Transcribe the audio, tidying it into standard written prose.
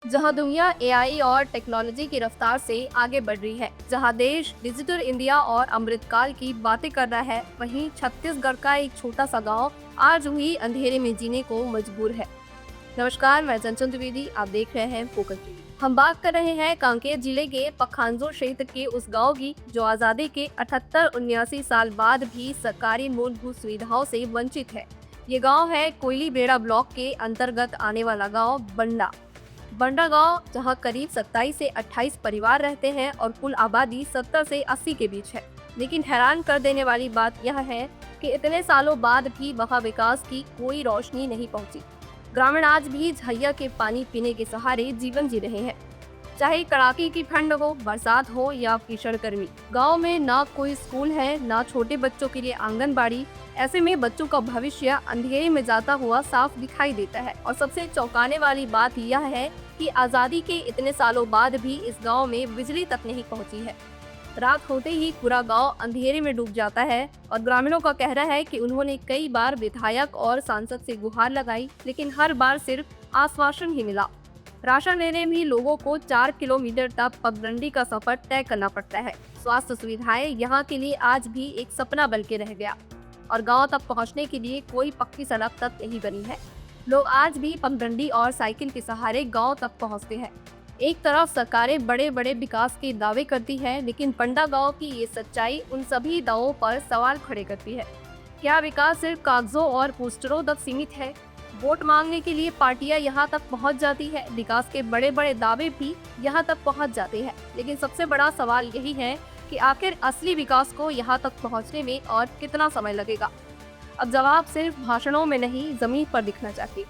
जहां दुनिया एआई और टेक्नोलॉजी की रफ्तार से आगे बढ़ रही है, जहां देश डिजिटल इंडिया और अमृतकाल की बातें कर रहा है, वहीं छत्तीसगढ़ का एक छोटा सा गांव आज भी अंधेरे में जीने को मजबूर है। नमस्कार, मैं चंचल द्विवेदी, आप देख रहे हैं फोकस टीवी। हम बात कर रहे हैं कांकेर जिले के पखांजोर क्षेत्र के उस गांव की जो आजादी के 78-79 साल बाद भी सरकारी मूलभूत सुविधाओं से वंचित है। ये गांव है कोयली बेड़ा ब्लॉक के अंतर्गत आने वाला गांव बंडा गांव, जहां करीब 27 से 28 परिवार रहते हैं और कुल आबादी 70 से 80 के बीच है। लेकिन हैरान कर देने वाली बात यह है कि इतने सालों बाद भी वहां विकास की कोई रोशनी नहीं पहुंची। ग्रामीण आज भी झैया के पानी पीने के सहारे जीवन जी रहे हैं, चाहे कड़ाके की ठंड हो, बरसात हो या भीषण गर्मी। गांव में ना कोई स्कूल है, ना छोटे बच्चों के लिए आंगनबाड़ी। ऐसे में बच्चों का भविष्य अंधेरे में जाता हुआ साफ दिखाई देता है। और सबसे चौंकाने वाली बात यह है कि आजादी के इतने सालों बाद भी इस गांव में बिजली तक नहीं पहुंची है। रात होते ही पूरा गांव अंधेरे में डूब जाता है और ग्रामीणों का कहना है कि उन्होंने कई बार विधायक और सांसद से गुहार लगाई, लेकिन हर बार सिर्फ आश्वासन ही मिला। राशन लेने भी लोगों को 4 किलोमीटर तक पगडंडी का सफर तय करना पड़ता है। स्वास्थ्य सुविधाएं यहाँ के लिए आज भी एक सपना बन के रह गया और गांव तक पहुँचने के लिए कोई पक्की सड़क तक नहीं बनी है। लोग आज भी पगडंडी और साइकिल के सहारे गांव तक पहुँचते हैं। एक तरफ सरकारें बड़े बड़े विकास के दावे करती है, लेकिन बंडा गांव की ये सच्चाई उन सभी दावों पर सवाल खड़े करती है। क्या विकास सिर्फ कागजों और पोस्टरों तक सीमित है? वोट मांगने के लिए पार्टियां यहां तक पहुंच जाती है, विकास के बड़े बड़े दावे भी यहां तक पहुंच जाते हैं, लेकिन सबसे बड़ा सवाल यही है कि आखिर असली विकास को यहां तक पहुंचने में और कितना समय लगेगा। अब जवाब सिर्फ भाषणों में नहीं, जमीन पर दिखना चाहिए।